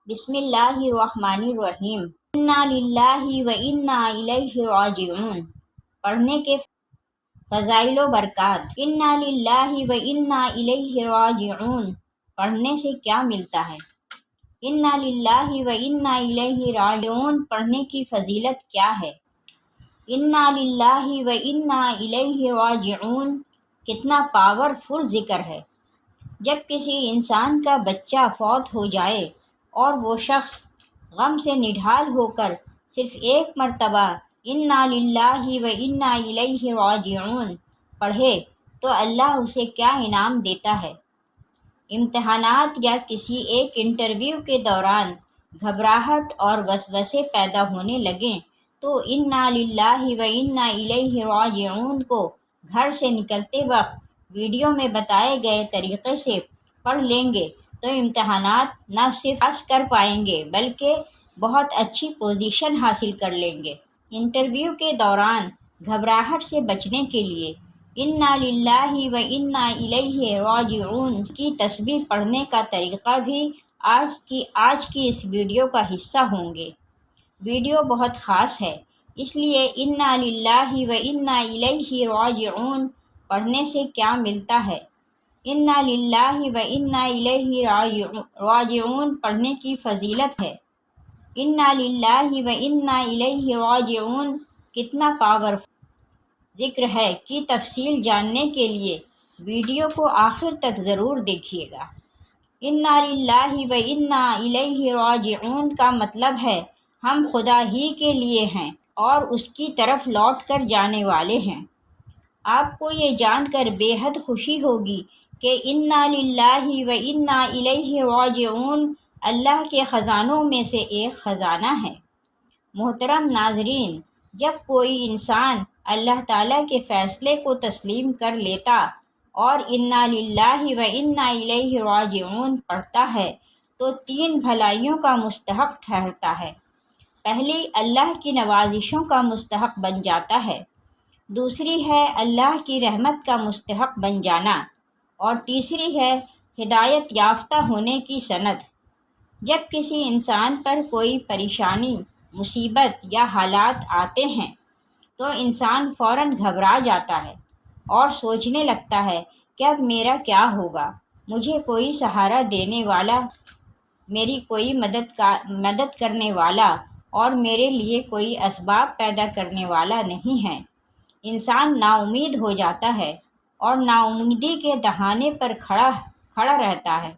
بسم اللہ الرحمن الرحیم۔ انا للہ و انا الیہ راجعون۔ پڑھنے کے فضائل و برکات۔ انا للہ و انا الیہ راجعون پڑھنے سے کیا ملتا ہے؟ انا للہ و انا الیہ راجعون پڑھنے کی فضیلت کیا ہے؟ انا للہ و انا الیہ راجعون کتنا پاورفل ذکر ہے۔ جب کسی انسان کا بچہ فوت ہو جائے اور وہ شخص غم سے نڈھال ہو کر صرف ایک مرتبہ انا للہ و انا الیہ راجعون پڑھے تو اللہ اسے کیا انعام دیتا ہے۔ امتحانات یا کسی ایک انٹرویو کے دوران گھبراہٹ اور وسوسے پیدا ہونے لگیں تو انا للہ و انا الیہ راجعون کو گھر سے نکلتے وقت ویڈیو میں بتائے گئے طریقے سے پڑھ لیں گے تو امتحانات نہ صرف پاس کر پائیں گے بلکہ بہت اچھی پوزیشن حاصل کر لیں گے۔ انٹرویو کے دوران گھبراہٹ سے بچنے کے لیے انا للہ و انا الیہ راجعون کی تسبیح پڑھنے کا طریقہ بھی آج کی اس ویڈیو کا حصہ ہوں گے۔ ویڈیو بہت خاص ہے، اس لیے انا للہ و انا الیہ راجعون پڑھنے سے کیا ملتا ہے؟ انا للہ و انا الیہ راجعون پڑھنے کی فضیلت ہے۔ انا للہ و انا الیہ راجعون کتنا پاورفل ذکر ہے کی تفصیل جاننے کے لیے ویڈیو کو آخر تک ضرور دیکھیے گا۔ انا للہ و انا الیہ راجعون کا مطلب ہے ہم خدا ہی کے لیے ہیں اور اس کی طرف لوٹ کر جانے والے ہیں۔ آپ کو یہ جان کر بے حد خوشی ہوگی کہ انا للہ و انا الیہ راجعون اللہ کے خزانوں میں سے ایک خزانہ ہے۔ محترم ناظرین، جب کوئی انسان اللہ تعالیٰ کے فیصلے کو تسلیم کر لیتا اور انا للہ و انا الیہ راجعون پڑھتا ہے تو 3 بھلائیوں کا مستحق ٹھہرتا ہے۔ پہلی، اللہ کی نوازشوں کا مستحق بن جاتا ہے۔ دوسری ہے اللہ کی رحمت کا مستحق بن جانا، اور تیسری ہے ہدایت یافتہ ہونے کی سند۔ جب کسی انسان پر کوئی پریشانی، مصیبت یا حالات آتے ہیں تو انسان فوراً گھبرا جاتا ہے اور سوچنے لگتا ہے کہ اب میرا کیا ہوگا، مجھے کوئی سہارا دینے والا، میری کوئی مدد کرنے والا اور میرے لیے کوئی اسباب پیدا کرنے والا نہیں ہے۔ انسان نا امید ہو جاتا ہے اور نا امیدی کے دہانے پر کھڑا رہتا ہے۔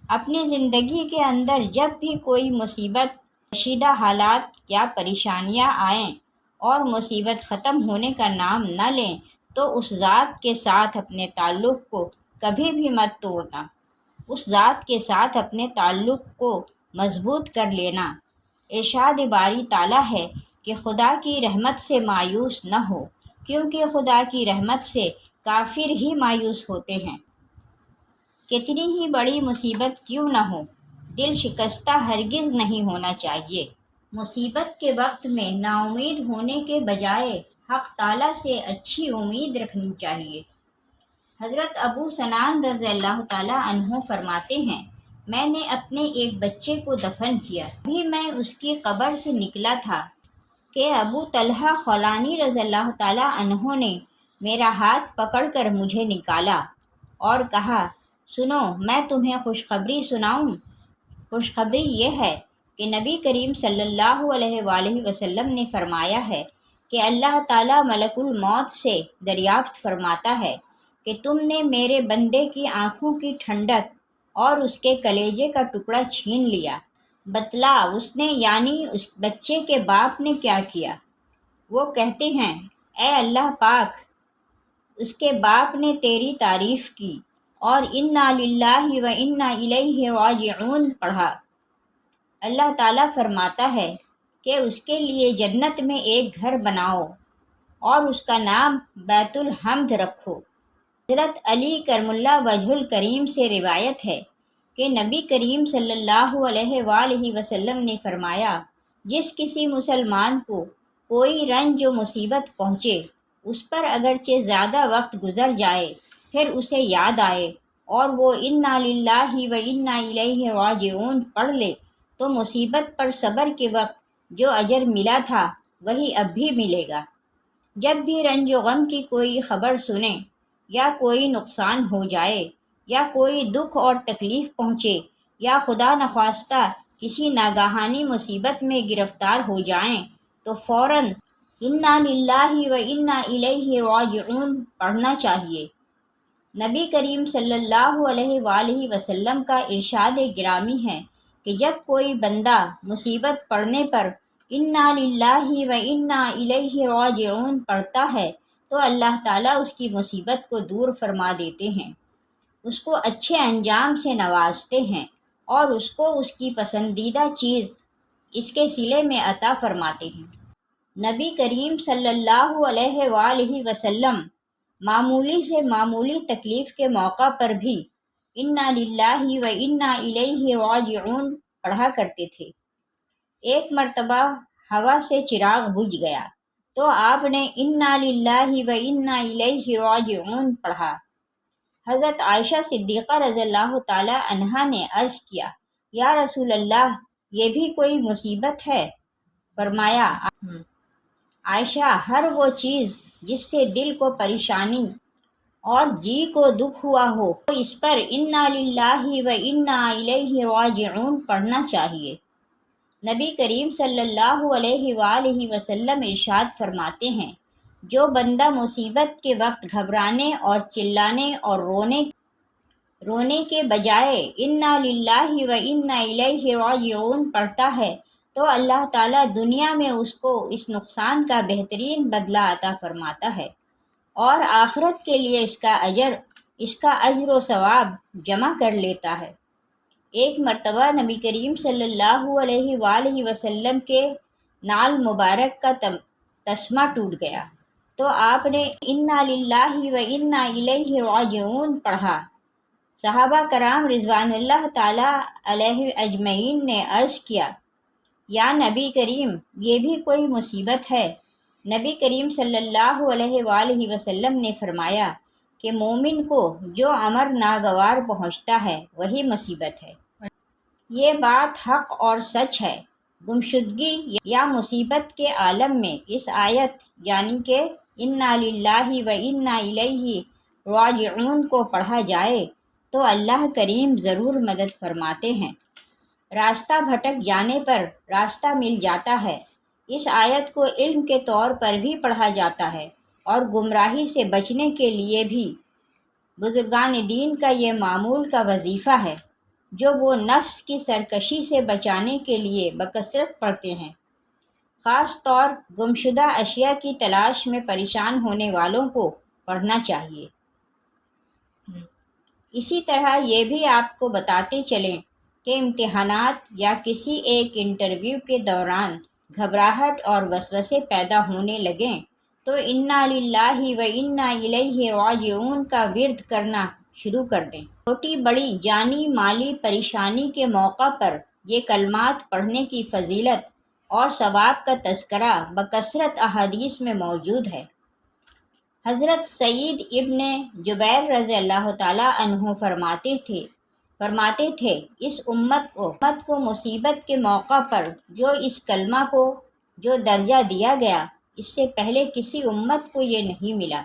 اپنی زندگی کے اندر جب بھی کوئی مصیبت، کشیدہ حالات یا پریشانیاں آئیں اور مصیبت ختم ہونے کا نام نہ لیں تو اس ذات کے ساتھ اپنے تعلق کو کبھی بھی مت توڑنا، اس ذات کے ساتھ اپنے تعلق کو مضبوط کر لینا۔ ارشاد باری تعالیٰ ہے کہ خدا کی رحمت سے مایوس نہ ہو، کیونکہ خدا کی رحمت سے کافر ہی مایوس ہوتے ہیں۔ کتنی ہی بڑی مصیبت کیوں نہ ہو، دل شکستہ ہرگز نہیں ہونا چاہیے۔ مصیبت کے وقت میں نا امید ہونے کے بجائے حق تعالیٰ سے اچھی امید رکھنی چاہیے۔ حضرت ابو سنان رضی اللہ تعالیٰ عنہ فرماتے ہیں، میں نے اپنے ایک بچے کو دفن کیا، ابھی میں اس کی قبر سے نکلا تھا کہ ابو طلحہ خولانی رضی اللہ تعالیٰ عنہ نے میرا ہاتھ پکڑ کر مجھے نکالا اور کہا، سنو میں تمہیں خوشخبری سناؤں۔ خوشخبری یہ ہے کہ نبی کریم صلی اللہ علیہ وآلہ وسلم نے فرمایا ہے کہ اللہ تعالیٰ ملک الموت سے دریافت فرماتا ہے کہ تم نے میرے بندے کی آنکھوں کی ٹھنڈک اور اس کے کلیجے کا ٹکڑا چھین لیا۔ بتلا اس نے، یعنی اس بچے کے باپ نے کیا کیا؟ وہ کہتے ہیں، اے اللہ پاک، اس کے باپ نے تیری تعریف کی اور انا للہ و انا الیہ راجعون پڑھا۔ اللہ تعالیٰ فرماتا ہے کہ اس کے لیے جنت میں ایک گھر بناؤ اور اس کا نام بیت الحمد رکھو۔ حضرت علی کرم اللہ وجہ الکریم سے روایت ہے کہ نبی کریم صلی اللہ علیہ وآلہ وسلم نے فرمایا، جس کسی مسلمان کو کوئی رنج و مصیبت پہنچے، اس پر اگرچہ زیادہ وقت گزر جائے، پھر اسے یاد آئے اور وہ انا للہ و انا الیہ راجعون پڑھ لے تو مصیبت پر صبر کے وقت جو اجر ملا تھا وہی اب بھی ملے گا۔ جب بھی رنج و غم کی کوئی خبر سنیں یا کوئی نقصان ہو جائے یا کوئی دکھ اور تکلیف پہنچے یا خدا نخواستہ کسی ناگہانی مصیبت میں گرفتار ہو جائیں تو فوراً انا للہ و انا الیہ راجعون پڑھنا چاہیے۔ نبی کریم صلی اللہ علیہ وآلہ وسلم کا ارشاد گرامی ہے کہ جب کوئی بندہ مصیبت پڑنے پر انا للہ و انا الیہ راجعون پڑھتا ہے تو اللہ تعالیٰ اس کی مصیبت کو دور فرما دیتے ہیں، اس کو اچھے انجام سے نوازتے ہیں اور اس کو اس کی پسندیدہ چیز اس کے صلے میں عطا فرماتے ہیں۔ نبی کریم صلی اللہ علیہ وآلہ وسلم معمولی سے معمولی تکلیف کے موقع پر بھی انا للہ و انا الیہ راجعون پڑھا کرتے تھے۔ ایک مرتبہ ہوا سے چراغ بجھ گیا تو آپ نے انا للہ و انا الیہ راجعون پڑھا۔ حضرت عائشہ صدیقہ رضی اللہ تعالی عنہا نے عرض کیا، یا رسول اللہ، یہ بھی کوئی مصیبت ہے؟ فرمایا، عائشہ، ہر وہ چیز جس سے دل کو پریشانی اور جی کو دکھ ہوا ہو تو اس پر انا للہ و انا الیہ راجعون پڑھنا چاہیے۔ نبی کریم صلی اللہ علیہ وآلہ وسلم ارشاد فرماتے ہیں، جو بندہ مصیبت کے وقت گھبرانے اور چلانے اور رونے کے بجائے انا للہ و انا الیہ راجعون پڑھتا ہے تو اللہ تعالیٰ دنیا میں اس کو اس نقصان کا بہترین بدلہ عطا فرماتا ہے اور آخرت کے لیے اس کا اجر و ثواب جمع کر لیتا ہے۔ ایک مرتبہ نبی کریم صلی اللہ علیہ وآلہ وسلم کے نال مبارک کا تسمہ ٹوٹ گیا تو آپ نے انا للہ و انا الیہ راجعون پڑھا۔ صحابہ کرام رضوان اللہ تعالی علیہ اجمعین نے عرض کیا، یا نبی کریم، یہ بھی کوئی مصیبت ہے؟ نبی کریم صلی اللہ علیہ وآلہ وسلم نے فرمایا کہ مومن کو جو امر ناگوار پہنچتا ہے وہی مصیبت ہے۔ یہ بات حق اور سچ ہے۔ گمشدگی یا مصیبت کے عالم میں اس آیت یعنی کہ انا للہ و انا الیہ راجعون کو پڑھا جائے تو اللہ کریم ضرور مدد فرماتے ہیں۔ راستہ بھٹک جانے پر راستہ مل جاتا ہے، اس آیت کو علم کے طور پر بھی پڑھا جاتا ہے اور گمراہی سے بچنے کے لیے بھی بزرگان دین کا یہ معمول کا وظیفہ ہے جو وہ نفس کی سرکشی سے بچانے کے لیے بکثرت پڑھتے ہیں۔ خاص طور گمشدہ اشیاء کی تلاش میں پریشان ہونے والوں کو پڑھنا چاہیے۔ اسی طرح یہ بھی آپ کو بتاتے چلیں کہ امتحانات یا کسی ایک انٹرویو کے دوران گھبراہٹ اور وسوسے پیدا ہونے لگیں تو انا للہ و انا الیہ راجعون کا ورد کرنا شروع کر دیں۔ چھوٹی بڑی جانی مالی پریشانی کے موقع پر یہ کلمات پڑھنے کی فضیلت اور ثواب کا تذکرہ بکثرت احادیث میں موجود ہے۔ حضرت سعید ابن جبیر رضی اللہ تعالیٰ عنہ فرماتے تھے اس امت کو مصیبت کے موقع پر جو اس کلمہ کو جو درجہ دیا گیا اس سے پہلے کسی امت کو یہ نہیں ملا۔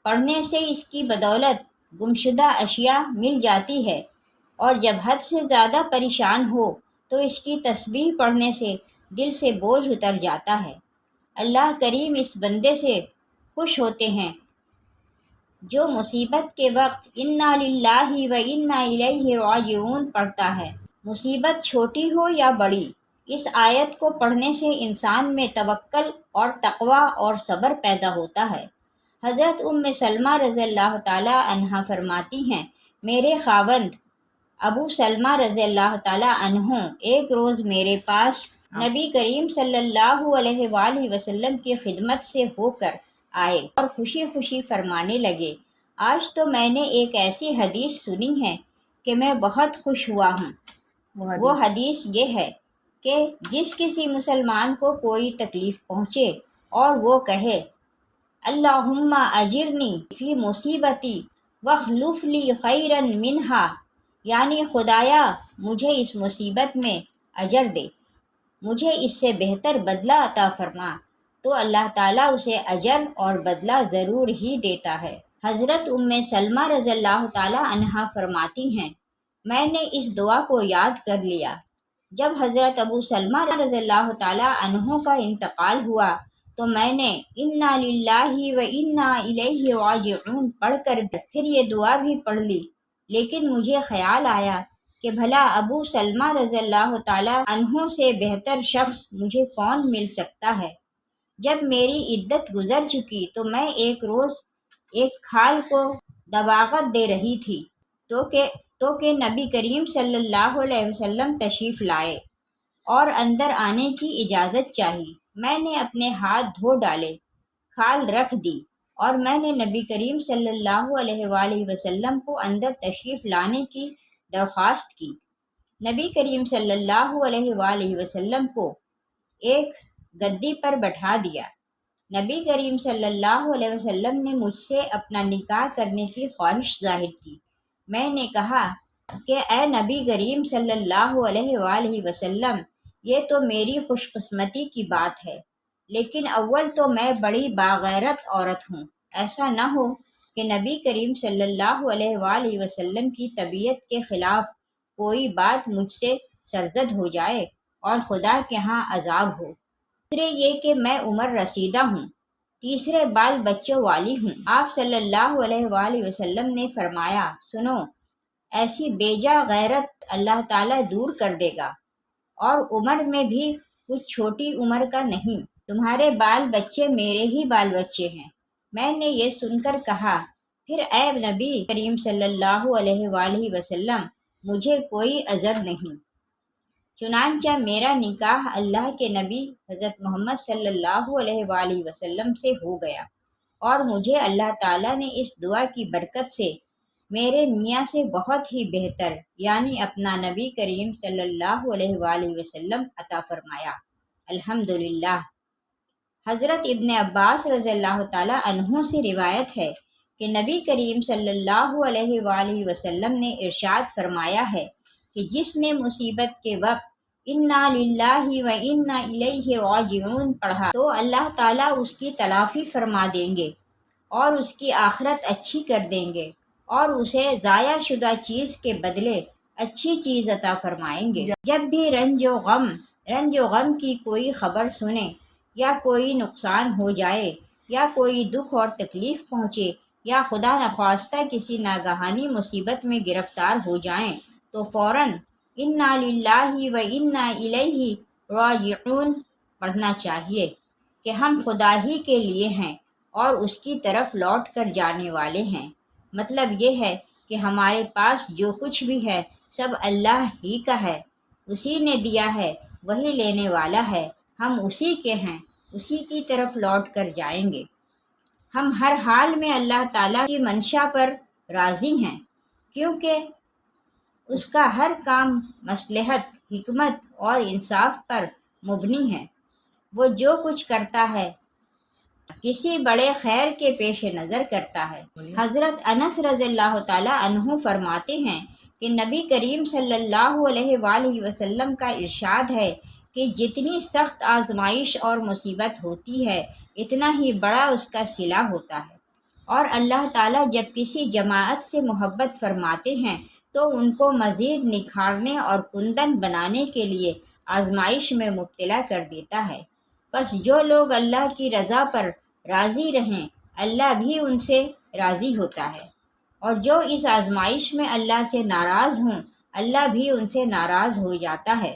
پڑھنے سے اس کی بدولت گمشدہ اشیاء مل جاتی ہے اور جب حد سے زیادہ پریشان ہو تو اس کی تسبیح پڑھنے سے دل سے بوجھ اتر جاتا ہے۔ اللہ کریم اس بندے سے خوش ہوتے ہیں جو مصیبت کے وقت انا للہ و انا الیہ راجعون پڑھتا ہے۔ مصیبت چھوٹی ہو یا بڑی، اس آیت کو پڑھنے سے انسان میں توکل اور تقوی اور صبر پیدا ہوتا ہے۔ حضرت ام سلمہ رضی اللہ تعالی عنہا فرماتی ہیں، میرے خاوند ابو سلمہ رضی اللہ تعالی عنہ ایک روز میرے پاس نبی کریم صلی اللہ علیہ وآلہ وسلم کی خدمت سے ہو کر آئے اور خوشی خوشی فرمانے لگے، آج تو میں نے ایک ایسی حدیث سنی ہے کہ میں بہت خوش ہوا ہوں۔ وہ حدیث یہ ہے کہ جس کسی مسلمان کو کوئی تکلیف پہنچے اور وہ کہے اللہم اجرنی فی مصیبتی واخلف لی خیرا منہا، یعنی خدایا مجھے اس مصیبت میں اجر دے، مجھے اس سے بہتر بدلہ عطا فرما، تو اللہ تعالیٰ اسے اجر اور بدلہ ضرور ہی دیتا ہے۔ حضرت سلمہ رضی اللہ تعالیٰ عنہا فرماتی ہیں، میں نے اس دعا کو یاد کر لیا جب حضرت ابو سلمہ رضی اللہ تعالیٰ عنہ کا انتقال ہوا تو میں نے انا للہ و انا الیہ راجعون پڑھ کر پھر یہ دعا بھی پڑھ لی، لیکن مجھے خیال آیا کہ بھلا ابو سلمہ رضی اللہ تعالیٰ عنہ سے بہتر شخص مجھے کون مل سکتا ہے۔ جب میری عدت گزر چکی تو میں ایک روز ایک کھال کو دباغت دے رہی تھی تو کہ نبی کریم صلی اللہ علیہ وسلم تشریف لائے اور اندر آنے کی اجازت چاہی۔ میں نے اپنے ہاتھ دھو ڈالے، کھال رکھ دی اور میں نے نبی کریم صلی اللہ علیہ وآلہ وسلم کو اندر تشریف لانے کی درخواست کی۔ نبی کریم صلی اللہ علیہ وآلہ وسلم کو ایک گدی پر بٹھا دیا۔ نبی کریم صلی اللہ علیہ وسلم نے مجھ سے اپنا نکاح کرنے کی خواہش ظاہر کی۔ میں نے کہا کہ اے نبی کریم صلی اللہ علیہ وآلہ وسلم، یہ تو میری خوش قسمتی کی بات ہے، لیکن اول تو میں بڑی باغیرت عورت ہوں، ایسا نہ ہو کہ نبی کریم صلی اللہ علیہ وآلہ وسلم کی طبیعت کے خلاف کوئی بات مجھ سے سرزد ہو جائے اور خدا کے ہاں عذاب ہو۔ دوسرے یہ کہ میں عمر رسیدہ ہوں، تیسرے بال بچوں والی ہوں۔ آپ صلی اللہ علیہ وآلہ وسلم نے فرمایا، سنو، ایسی بیجا غیرت اللہ تعالیٰ دور کر دے گا، اور عمر میں بھی کچھ چھوٹی عمر کا نہیں، تمہارے بال بچے میرے ہی بال بچے ہیں۔ میں نے یہ سن کر کہا، پھر اے نبی کریم صلی اللہ علیہ وآلہ وسلم، مجھے کوئی عذر نہیں۔ چنانچہ میرا نکاح اللہ کے نبی حضرت محمد صلی اللہ علیہ وآلہ وسلم سے ہو گیا، اور مجھے اللہ تعالیٰ نے اس دعا کی برکت سے میرے میاں سے بہت ہی بہتر یعنی اپنا نبی کریم صلی اللہ علیہ وآلہ وسلم عطا فرمایا۔ الحمدللہ۔ حضرت ابن عباس رضی اللہ تعالیٰ عنہ سے روایت ہے کہ نبی کریم صلی اللہ علیہ وآلہ وسلم نے ارشاد فرمایا ہے کہ جس نے مصیبت کے وقت انا للہ و انا الیہ راجعون پڑھا تو اللہ تعالیٰ اس کی تلافی فرما دیں گے اور اس کی آخرت اچھی کر دیں گے، اور اسے ضائع شدہ چیز کے بدلے اچھی چیز عطا فرمائیں گے۔ جب بھی رنج و غم کی کوئی خبر سنیں، یا کوئی نقصان ہو جائے، یا کوئی دکھ اور تکلیف پہنچے، یا خدا نخواستہ کسی ناگہانی مصیبت میں گرفتار ہو جائیں تو فوراً انا للہ و انا الیہ راجعون پڑھنا چاہیے کہ ہم خدا ہی کے لیے ہیں اور اس کی طرف لوٹ کر جانے والے ہیں۔ مطلب یہ ہے کہ ہمارے پاس جو کچھ بھی ہے سب اللہ ہی کا ہے، اسی نے دیا ہے، وہی لینے والا ہے، ہم اسی کے ہیں، اسی کی طرف لوٹ کر جائیں گے۔ ہم ہر حال میں اللہ تعالیٰ کی منشا پر راضی ہیں، کیونکہ اس کا ہر کام مصلحت، حکمت اور انصاف پر مبنی ہے۔ وہ جو کچھ کرتا ہے کسی بڑے خیر کے پیش نظر کرتا ہے۔ حضرت انس رضی اللہ تعالیٰ عنہ فرماتے ہیں کہ نبی کریم صلی اللہ علیہ وآلہ وسلم کا ارشاد ہے کہ جتنی سخت آزمائش اور مصیبت ہوتی ہے اتنا ہی بڑا اس کا صلہ ہوتا ہے، اور اللہ تعالیٰ جب کسی جماعت سے محبت فرماتے ہیں تو ان کو مزید نکھارنے اور کندن بنانے کے لیے آزمائش میں مبتلا کر دیتا ہے۔ بس جو لوگ اللہ کی رضا پر راضی رہیں اللہ بھی ان سے راضی ہوتا ہے، اور جو اس آزمائش میں اللہ سے ناراض ہوں اللہ بھی ان سے ناراض ہو جاتا ہے۔